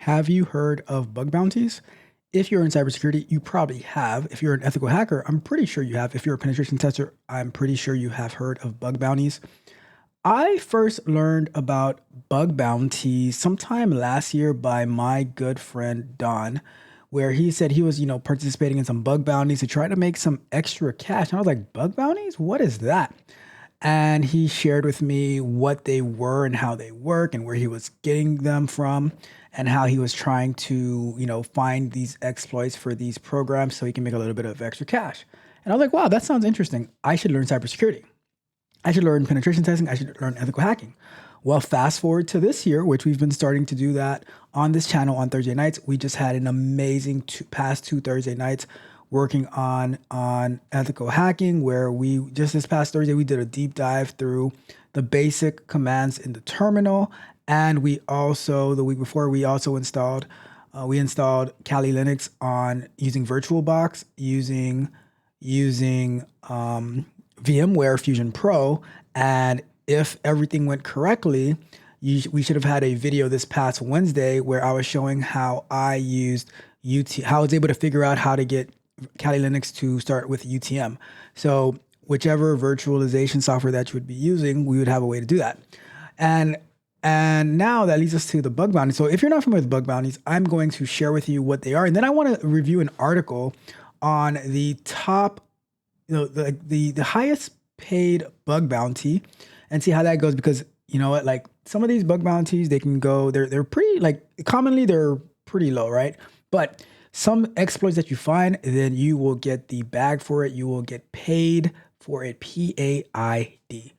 Have you heard of bug bounties? If you're in cybersecurity, you probably have. If you're an ethical hacker, I'm pretty sure you have. If you're a penetration tester, I'm pretty sure you have heard of bug bounties. I first learned about bug bounties sometime last year by my good friend Don, where he said he was, participating in some bug bounties to try to make some extra cash. And I was like, bug bounties? What is that? And he shared with me what they were and how they work and where he was getting them from and how he was trying to, find these exploits for these programs so he can make a little bit of extra cash. And I was like, wow, that sounds interesting. I should learn cybersecurity. I should learn penetration testing. I should learn ethical hacking. Well, fast forward to this year, which we've been starting to do that on this channel on Thursday nights. We just had an amazing past two Thursday nights working on ethical hacking, where we just this past Thursday we did a deep dive through the basic commands in the terminal, and we also the week before we also installed Kali Linux on using VirtualBox, using VMware Fusion Pro, and if everything went correctly, we should have had a video this past Wednesday where I was showing how I used how I was able to figure out how to get Kali Linux to start with UTM. So whichever virtualization software that you would be using, we would have a way to do that. And now that leads us to the bug bounties. So if you're not familiar with bug bounties, I'm going to share with you what they are, and then I want to review an article on the top, the highest paid bug bounty, and see how that goes. Because you know what, like some of these bug bounties, they can go, they're pretty, like commonly they're pretty low, right? But some exploits that you find, then you will get the bag for it. You will get paid for it, PAID.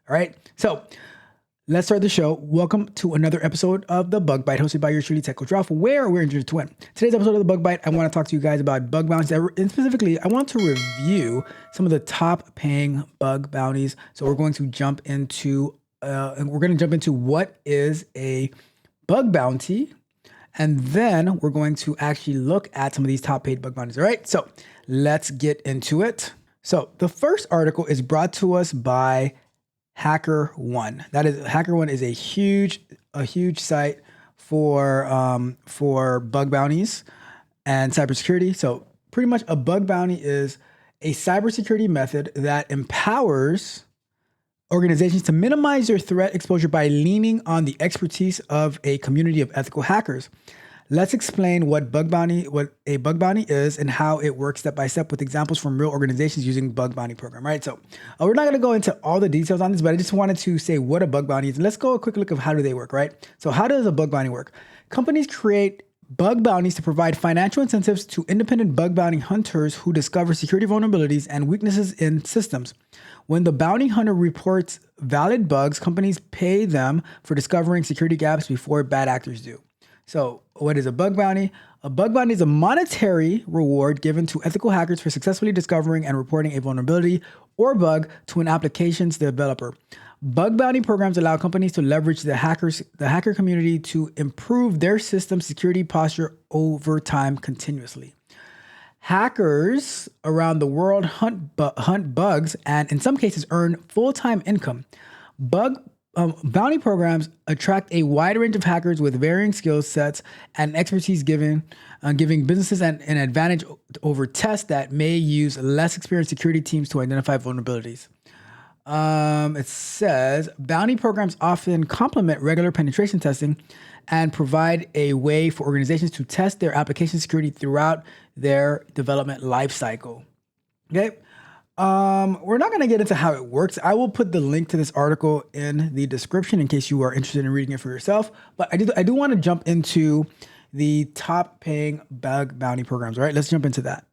All right. So let's start the show. Welcome to another episode of the Bug Bite, hosted by your truly tech coach Ralph, where we're interested to win. Today's episode of the Bug Bite, I want to talk to you guys about bug bounties, and specifically, I want to review some of the top paying bug bounties. So we're going to jump into what is a bug bounty. And then we're going to actually look at some of these top paid bug bounties. All right, so let's get into it. So the first article is brought to us by HackerOne. HackerOne is a huge site for bug bounties and cybersecurity. So pretty much a bug bounty is a cybersecurity method that empowers organizations to minimize their threat exposure by leaning on the expertise of a community of ethical hackers. Let's explain what a bug bounty is and how it works step by step with examples from real organizations using bug bounty program. Right. So we're not going to go into all the details on this, but I just wanted to say what a bug bounty is. And let's go a quick look of how do they work. Right. So how does a bug bounty work? Companies create bug bounties to provide financial incentives to independent bug bounty hunters who discover security vulnerabilities and weaknesses in systems. When the bounty hunter reports valid bugs, companies pay them for discovering security gaps before bad actors do. So what is a bug bounty? A bug bounty is a monetary reward given to ethical hackers for successfully discovering and reporting a vulnerability or bug to an application's developer. Bug bounty programs allow companies to leverage the hacker community to improve their system security posture over time continuously. Hackers around the world hunt bugs and in some cases earn full-time income. Bounty programs attract a wide range of hackers with varying skill sets and expertise, giving businesses an advantage over tests that may use less experienced security teams to identify vulnerabilities. It says bounty programs often complement regular penetration testing and provide a way for organizations to test their application security throughout their development lifecycle. Okay. We're not going to get into how it works. I will put the link to this article in the description in case you are interested in reading it for yourself. But I do want to jump into the top paying bug bounty programs. All right, let's jump into that.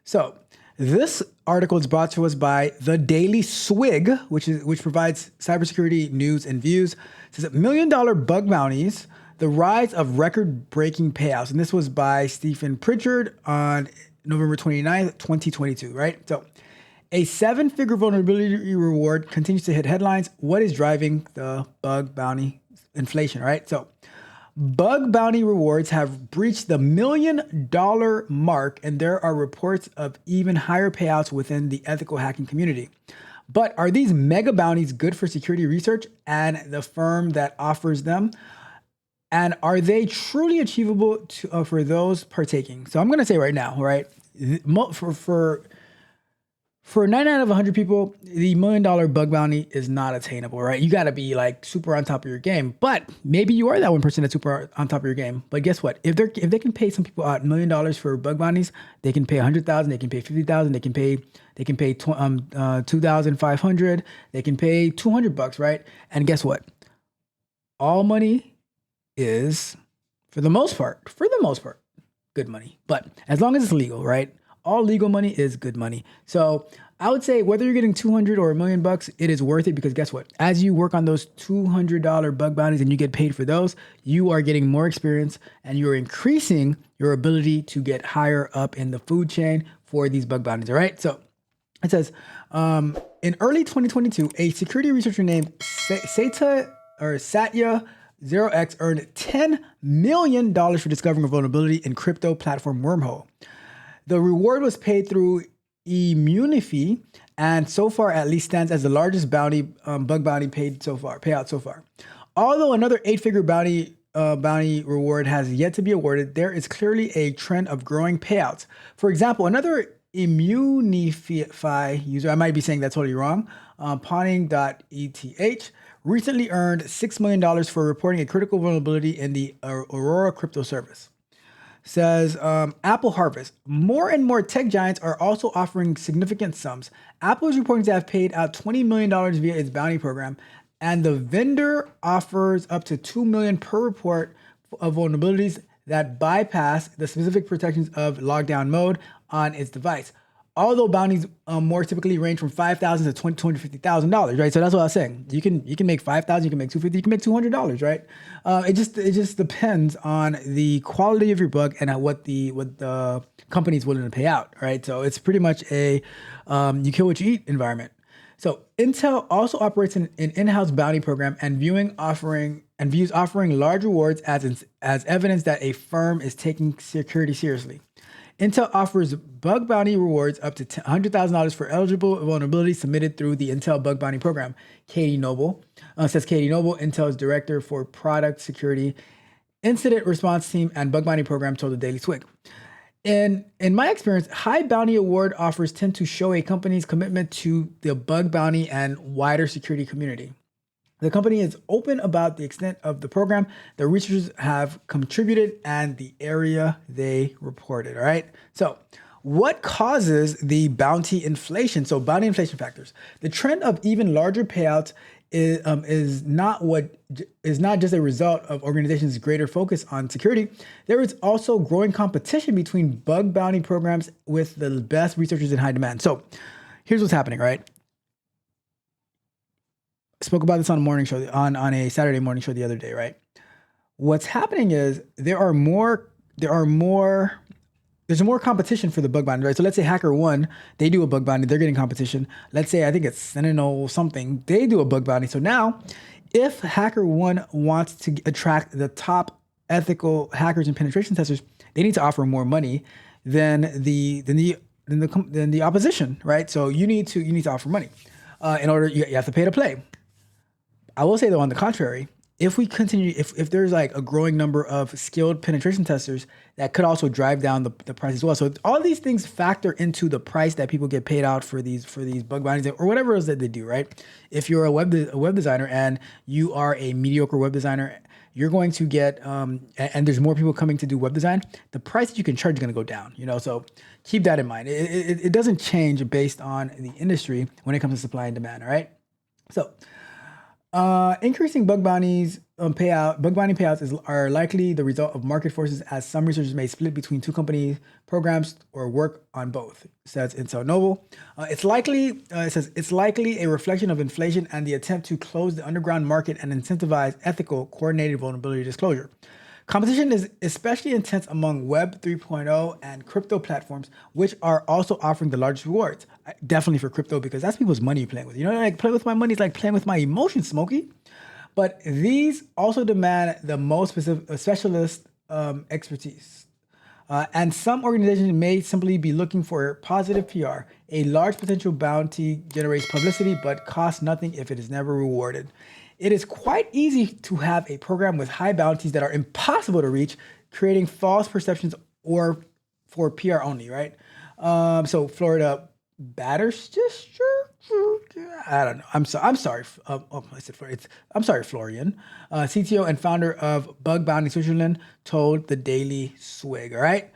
So this article is brought to us by the Daily Swig, which provides cybersecurity news and views. It says $1 million bug bounties, the rise of record-breaking payouts. And this was by Stephen Pritchard on November 29th, 2022, right? So a 7-figure vulnerability reward continues to hit headlines. What is driving the bug bounty inflation, right? So bug bounty rewards have breached the $1 million mark, and there are reports of even higher payouts within the ethical hacking community. But are these mega bounties good for security research and the firm that offers them? And are they truly achievable for those partaking? So I'm going to say right now, right? For 99 out of 100 people, the $1 million bug bounty is not attainable, right? You got to be like super on top of your game. But maybe you are that one person that's super on top of your game. But guess what? If they can pay some people out $1 million for bug bounties, they can pay 100,000, they can pay 50,000, they can pay 2,500, they can pay $200, right? And guess what? All money is, for the most part, good money. But as long as it's legal, right? All legal money is good money. So I would say whether you're getting 200 or $1 million, it is worth it because guess what? As you work on those $200 bug bounties and you get paid for those, you are getting more experience and you're increasing your ability to get higher up in the food chain for these bug bounties. All right. So it says, in early 2022, a security researcher named Satya 0x earned $10 million for discovering a vulnerability in crypto platform Wormhole. The reward was paid through Immunify, and so far at least stands as the largest bug bounty payout so far. Although another 8-figure bounty reward has yet to be awarded, there is clearly a trend of growing payouts. For example, another Immunify user, I might be saying that totally wrong, pawning.eth, recently earned $6 million for reporting a critical vulnerability in the Aurora crypto service. Says Apple Harvest. More and more tech giants are also offering significant sums. Apple is reporting to have paid out $20 million via its bounty program, and the vendor offers up to $2 million per report of vulnerabilities that bypass the specific protections of lockdown mode on its device. Although bounties more typically range from $5,000 to $250,000, right? So that's what I was saying. You can make $5,000, you can make $250,000, you can make $200, right? It just depends on the quality of your bug and what the company is willing to pay out, right? So it's pretty much a you kill what you eat environment. So Intel also operates an in-house bounty program and views offering large rewards as evidence that a firm is taking security seriously. Intel offers bug bounty rewards up to $100,000 for eligible vulnerabilities submitted through the Intel Bug Bounty Program. Katie Noble, Intel's director for product security, incident response team, and bug bounty program, told the Daily Swig. In my experience, high bounty award offers tend to show a company's commitment to the bug bounty and wider security community. The company is open about the extent of the program the researchers have contributed and the area they reported. All right. So what causes the bounty inflation? So bounty inflation factors. The trend of even larger payouts is not just a result of organizations' greater focus on security. There is also growing competition between bug bounty programs with the best researchers in high demand. So here's what's happening, right? Spoke about this on a morning show, on a Saturday morning show the other day, right? What's happening is there's more competition for the bug bounty, right? So let's say HackerOne, they do a bug bounty, they're getting competition. Let's say, I think it's Sentinel something, they do a bug bounty. So now, if HackerOne wants to attract the top ethical hackers and penetration testers, they need to offer more money than the opposition, right? So you need to offer money in order. You have to pay to play. I will say though, on the contrary, if we continue, if there's like a growing number of skilled penetration testers, that could also drive down the price as well. So all these things factor into the price that people get paid out for these bug bounties or whatever else that they do, right? If you're a web designer and you are a mediocre web designer, you're going to get, and there's more people coming to do web design, the price that you can charge is going to go down, so keep that in mind. It doesn't change based on the industry when it comes to supply and demand, all right? So increasing bug bounty payouts are likely the result of market forces, as some researchers may split between two companies, programs, or work on both, says Intel Noble. It's likely a reflection of inflation and the attempt to close the underground market and incentivize ethical, coordinated vulnerability disclosure. Competition is especially intense among Web 3.0 and crypto platforms, which are also offering the largest rewards. Definitely for crypto, because that's people's money you're playing with. Like play with my money is like playing with my emotions, Smokey. But these also demand the most specialist expertise. And some organizations may simply be looking for positive PR. A large potential bounty generates publicity, but costs nothing if it is never rewarded. It is quite easy to have a program with high bounties that are impossible to reach, creating false perceptions or for PR only, right? So Florida Batters District. I don't know. I'm sorry. I said Florian. I'm sorry, Florian. CTO and founder of Bug Bounties Switzerland told the Daily Swig. All right.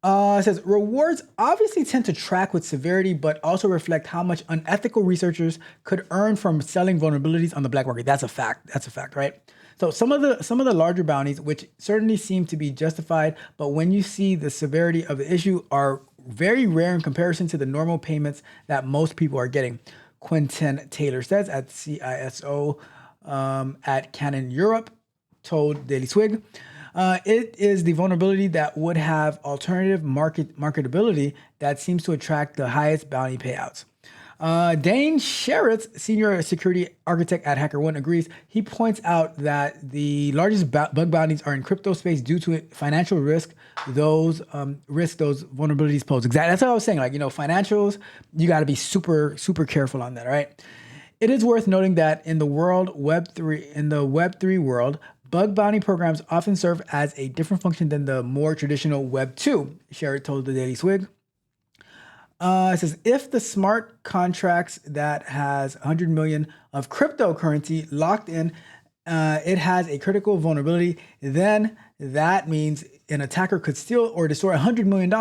It says rewards obviously tend to track with severity, but also reflect how much unethical researchers could earn from selling vulnerabilities on the black market. That's a fact. That's a fact, right? So some of the larger bounties, which certainly seem to be justified, but when you see the severity of the issue, are very rare in comparison to the normal payments that most people are getting. Quentin Taylor says at CISO at Canon Europe told Daily Swig. It is the vulnerability that would have alternative marketability that seems to attract the highest bounty payouts. Dane Sherritt's senior security architect at HackerOne agrees. He points out that the largest bug bounties are in crypto space due to financial risk. Those those vulnerabilities pose. Exactly. That's what I was saying. Like, financials, you got to be super, super careful on that. All right. It is worth noting that in the Web3 world, bug bounty programs often serve as a different function than the more traditional Web 2, Sherritt told the Daily Swig. It says, if the smart contracts that has 100 million of cryptocurrency locked in, it has a critical vulnerability, then that means an attacker could steal or destroy $100 million.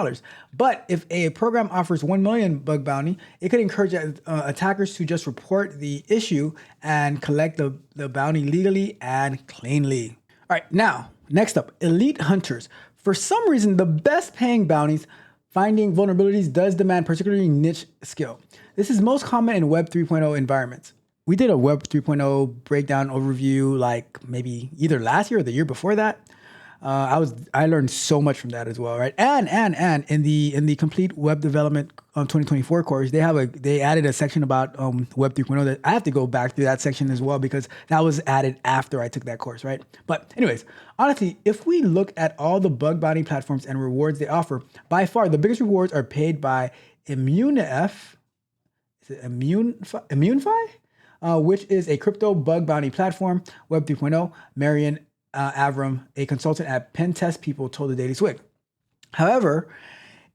But if a program offers 1 million bug bounty, it could encourage attackers to just report the issue and collect the bounty legally and cleanly. All right, now, next up, elite hunters. For some reason, the best paying bounties finding vulnerabilities does demand particularly niche skill. This is most common in Web 3.0 environments. We did a Web 3.0 breakdown overview like maybe either last year or the year before that. I learned so much from that as well, right? And in the complete web development 2024 course, they added a section about Web 3.0 that I have to go back through that section as well because that was added after I took that course, right? But anyways, honestly, if we look at all the bug bounty platforms and rewards they offer, by far the biggest rewards are paid by ImmuneF. Is it ImmuneFi? Which is a crypto bug bounty platform. Web 3.0. Marion Avram, a consultant at Pentest People, told the Daily Swig. However,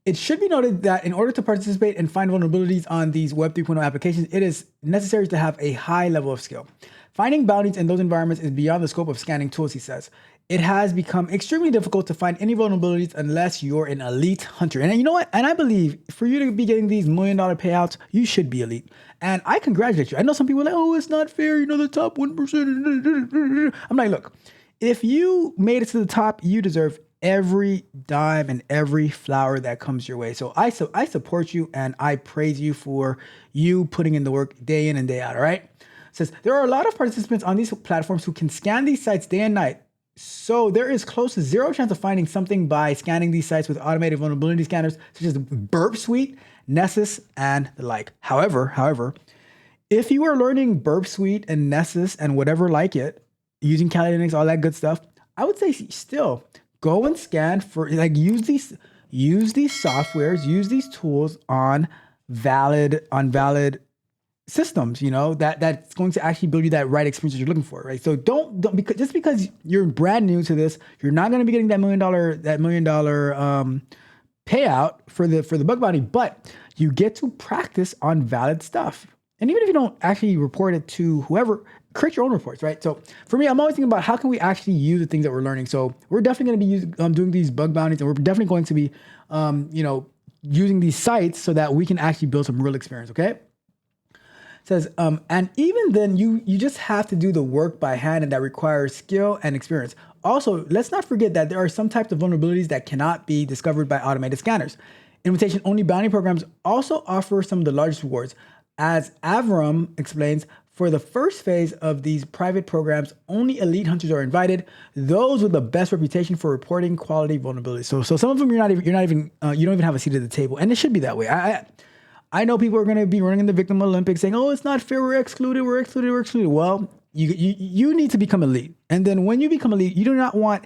it should be noted that in order to participate and find vulnerabilities on these Web 3.0 applications, it is necessary to have a high level of skill. Finding bounties in those environments is beyond the scope of scanning tools, he says. It has become extremely difficult to find any vulnerabilities unless you're an elite hunter. And you know what? And I believe for you to be getting these $1 million payouts, you should be elite. And I congratulate you. I know some people are like, oh, it's not fair. The top 1%. I'm like, look. If you made it to the top, you deserve every dime and every flower that comes your way. So I support you and I praise you for you putting in the work day in and day out, all right? It says, there are a lot of participants on these platforms who can scan these sites day and night. So there is close to zero chance of finding something by scanning these sites with automated vulnerability scanners, such as Burp Suite, Nessus, and the like. However, if you are learning Burp Suite and Nessus and whatever like it, using Kali Linux, all that good stuff, I would say still go and scan for use these softwares, use these tools on valid systems, that's going to actually build you that right experience that you're looking for, right? So don't because you're brand new to this, you're not going to be getting that $1 million payout for the bug bounty, but you get to practice on valid stuff. And even if you don't actually report it to whoever, create your own reports, right? So for me, I'm always thinking about how can we actually use the things that we're learning. So we're definitely going to be doing these bug bounties, and we're definitely going to be, using these sites so that we can actually build some real experience. Okay. It says, and even then, you just have to do the work by hand, and that requires skill and experience. Also, let's not forget that there are some types of vulnerabilities that cannot be discovered by automated scanners. Invitation-only bounty programs also offer some of the largest rewards. As Avram explains, for the first phase of these private programs, only elite hunters are invited, those with the best reputation for reporting quality vulnerabilities. So some of them you don't even have a seat at the table, and it should be that way. I know people are going to be running in the victim Olympics saying, "Oh, it's not fair. We're excluded. Well, you need to become elite, and then when you become elite, you do not want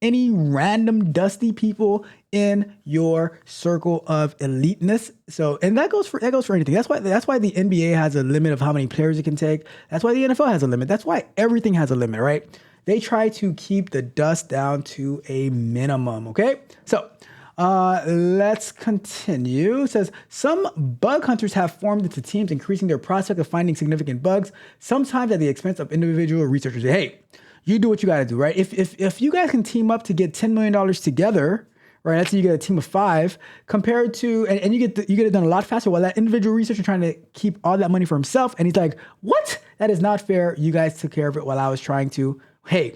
any random dusty people in your circle of eliteness. So, and that goes for anything. That's why the NBA has a limit of how many players it can take. That's why the NFL has a limit. That's why everything has a limit, right? They try to keep the dust down to a minimum. Okay, so let's continue. It says some bug hunters have formed into teams, increasing their prospect of finding significant bugs, sometimes at the expense of individual researchers. Hey, you do what you got to do, right? If you guys can team up to get $10 million together, right? Let's say you get a team of 5, compared to, and you get it done a lot faster, while that individual researcher trying to keep all that money for himself, and he's like, what? That is not fair. You guys took care of it while I was trying to. Hey,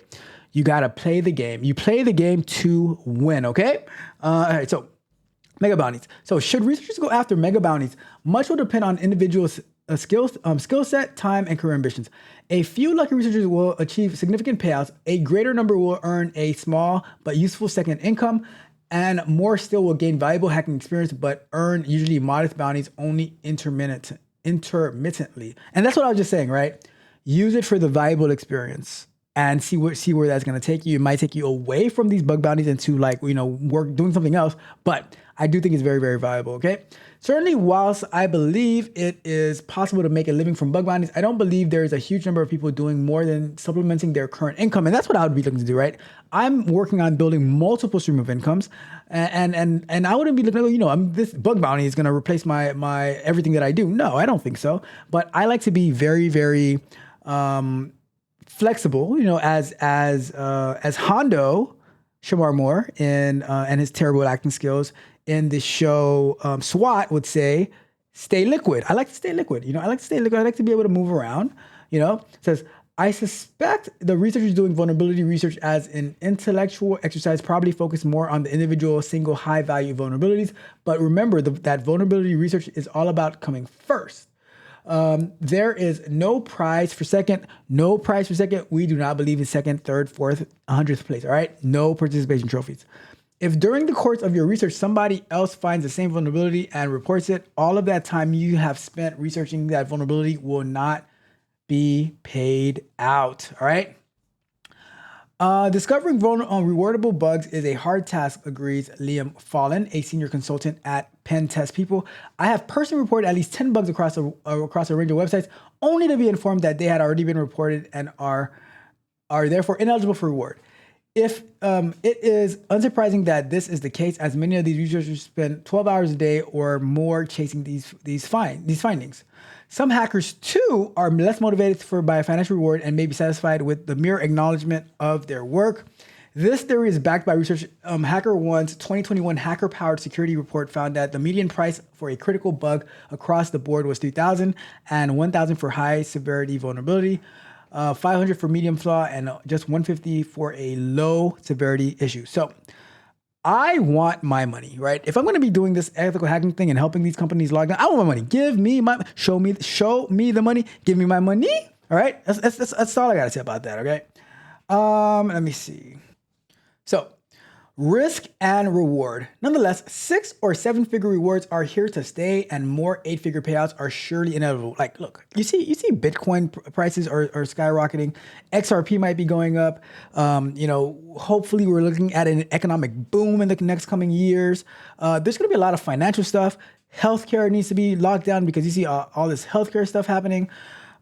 you got to play the game. You play the game to win, okay? All right, so mega bounties. So should researchers go after mega bounties? Much will depend on individuals' skill set, time, and career ambitions. A few lucky researchers will achieve significant payouts. A greater number will earn a small but useful second income, and more still will gain valuable hacking experience but earn usually modest bounties only intermittently. And that's what I was just saying, right? Use it for the valuable experience and see where that's going to take you. It might take you away from these bug bounties into work doing something else, but I do think it's very, very valuable. Okay. Certainly, whilst I believe it is possible to make a living from bug bounties, I don't believe there is a huge number of people doing more than supplementing their current income. And that's what I would be looking to do, right? I'm working on building multiple stream of incomes, and I wouldn't be looking, this bug bounty is going to replace my everything that I do. No, I don't think so. But I like to be very, very flexible, as Hondo Shamar Moore and his terrible acting skills in the show SWAT would say, stay liquid. I like to stay liquid. I like to stay liquid. I like to be able to move around. It says, I suspect the researchers doing vulnerability research as an intellectual exercise probably focus more on the individual single high value vulnerabilities. But remember that vulnerability research is all about coming first. There is no prize for second. No prize for second. We do not believe in second, third, fourth, 100th place. All right. No participation trophies. If during the course of your research, somebody else finds the same vulnerability and reports it, all of that time you have spent researching that vulnerability will not be paid out. All right. Discovering rewardable bugs is a hard task, agrees Liam Fallen, a senior consultant at Pen Test People. I have personally reported at least 10 bugs across a range of websites, only to be informed that they had already been reported and are therefore ineligible for reward. It is unsurprising that this is the case, as many of these researchers spend 12 hours a day or more chasing these findings. Some hackers, too, are less motivated by a financial reward and may be satisfied with the mere acknowledgement of their work. This theory is backed by research. HackerOne's 2021 hacker-powered security report found that the median price for a critical bug across the board was $3,000 and $1,000 for high-severity vulnerability, $500 for medium flaw, and just $150 for a low-severity issue. So I want my money, right? If I'm going to be doing this ethical hacking thing and helping these companies log down, I want my money. Give me show me the money. Give me my money. All right. That's all I got to say about that. Okay. Let me see. So risk and reward. Nonetheless, 6 or 7-figure rewards are here to stay, and more 8-figure payouts are surely inevitable. Like, look, you see Bitcoin prices are skyrocketing. XRP might be going up. Hopefully we're looking at an economic boom in the next coming years. There's going to be a lot of financial stuff. Healthcare needs to be locked down because you see all this healthcare stuff happening.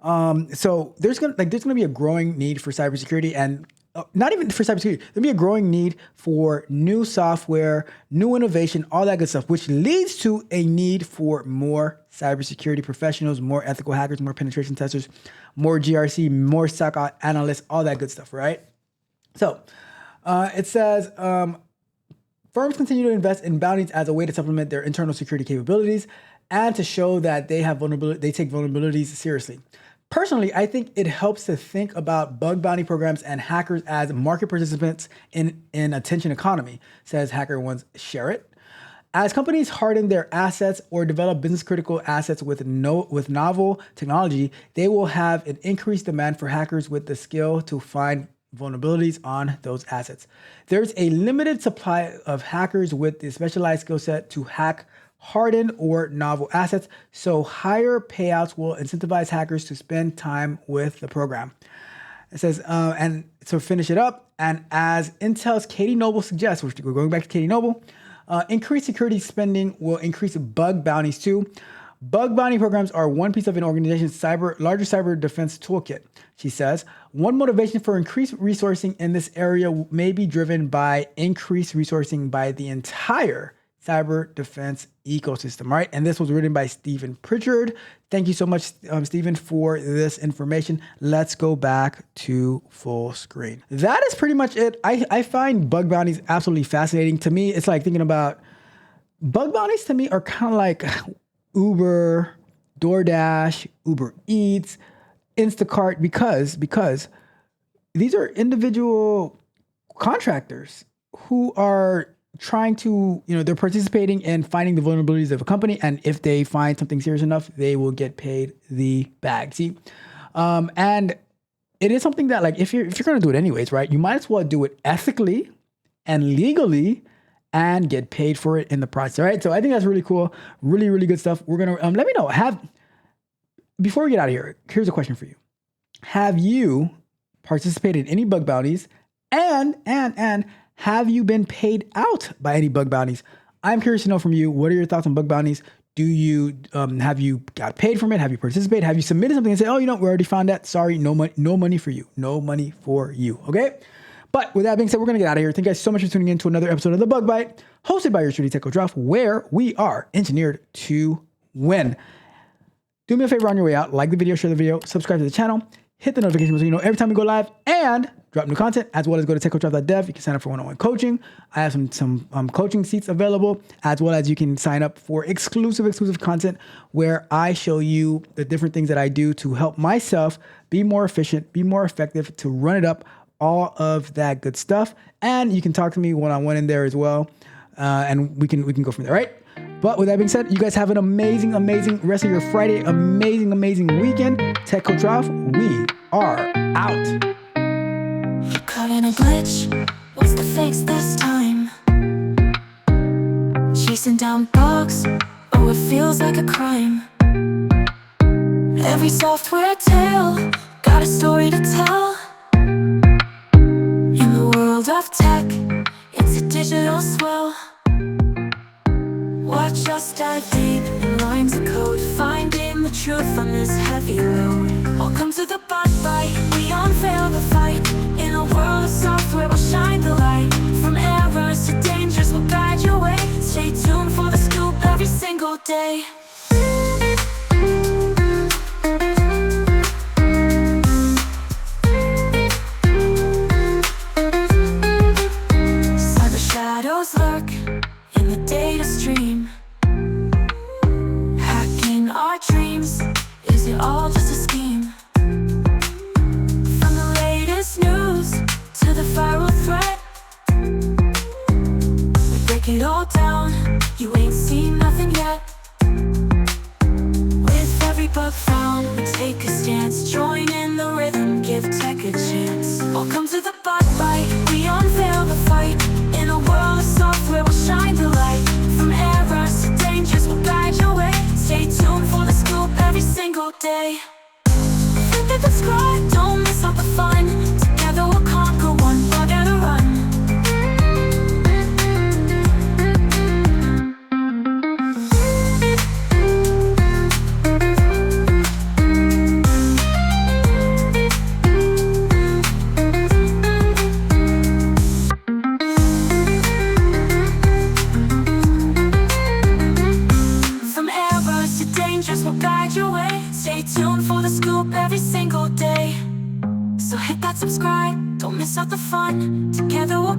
So there's going to be a growing need for cybersecurity, and not even for cybersecurity, there'll be a growing need for new software, new innovation, all that good stuff, which leads to a need for more cybersecurity professionals, more ethical hackers, more penetration testers, more GRC, more SOC analysts, all that good stuff, right? So it says, firms continue to invest in bounties as a way to supplement their internal security capabilities and to show that they take vulnerabilities seriously. Personally, I think it helps to think about bug bounty programs and hackers as market participants in an attention economy, says HackerOne's Sherritt. As companies harden their assets or develop business-critical assets with novel technology, they will have an increased demand for hackers with the skill to find vulnerabilities on those assets. There's a limited supply of hackers with the specialized skill set to hack hardened or novel assets, so higher payouts will incentivize hackers to spend time with the program. It says, and to finish it up, and as Intel's Katie Noble suggests, which we're going back to Katie Noble, increased security spending will increase bug bounties too. Bug bounty programs are one piece of an organization's larger cyber defense toolkit. She says, one motivation for increased resourcing in this area may be driven by increased resourcing by the entire cyber defense ecosystem, right? And this was written by Stephen Pritchard. Thank you so much, Stephen, for this information. Let's go back to full screen. That is pretty much it. I find bug bounties absolutely fascinating. To me, it's like thinking about bug bounties to me are kind of like Uber, DoorDash, Uber Eats, Instacart, because these are individual contractors who are trying to, they're participating in finding the vulnerabilities of a company. And if they find something serious enough, they will get paid the bag. See? And it is something that, like, if you're going to do it anyways, right, you might as well do it ethically and legally and get paid for it in the process. All right. So I think that's really cool. Really, really good stuff. We're going to, let me know, before we get out of here, here's a question for you. Have you participated in any bug bounties and have you been paid out by any bug bounties? I'm curious to know from you, what are your thoughts on bug bounties? Do you, have you got paid from it? Have you participated? Have you submitted something and said, oh, we already found that. Sorry, no money for you. No money for you. Okay. But with that being said, we're going to get out of here. Thank you guys so much for tuning in to another episode of The Bug Bite, hosted by your Shooty Tech Coach Ralph, where we are engineered to win. Do me a favor on your way out. Like the video, share the video, subscribe to the channel, hit the notification bell so you know every time we go live, and drop new content, as well as go to techcoachralph.dev. You can sign up for one-on-one coaching. I have some coaching seats available, as well as you can sign up for exclusive content where I show you the different things that I do to help myself be more efficient, be more effective, to run it up, all of that good stuff. And you can talk to me one-on-one in there as well. And we can go from there, right? But with that being said, you guys have an amazing rest of your Friday. Amazing weekend. Tech Coach Ralph, we are out. Caught in a glitch, what's the fix this time? Chasing down bugs, oh it feels like a crime. Every software tale, got a story to tell. In the world of tech, it's a digital swell. Watch us dive deep in lines of code, finding the truth on this heavy road. Welcome to the Bug Bite, we unveil the fight. In a world of software, we'll shine the light. From errors to dangers, we'll guide your way. Stay tuned for the scoop every single day. Cyber shadows lurk in the data stream. Hacking our dreams, is it all just a scheme? From the latest news to the viral threat, we break it all down, you ain't seen nothing yet. With every bug found, we take a stance. Join in the rhythm, give tech a chance. Welcome to the Bug Bite, we unveil the fight. In a world of software, we'll shine the light. From errors to dangers, we'll guide your way. Stay tuned for the scoop every single day. Hit the subscribe, don't miss out the fun. Together we'll conquer one bug at a run. From errors to dangers, we'll guide your way. Stay tuned for the scoop every single day. So hit that subscribe, don't miss out the fun. Together we'll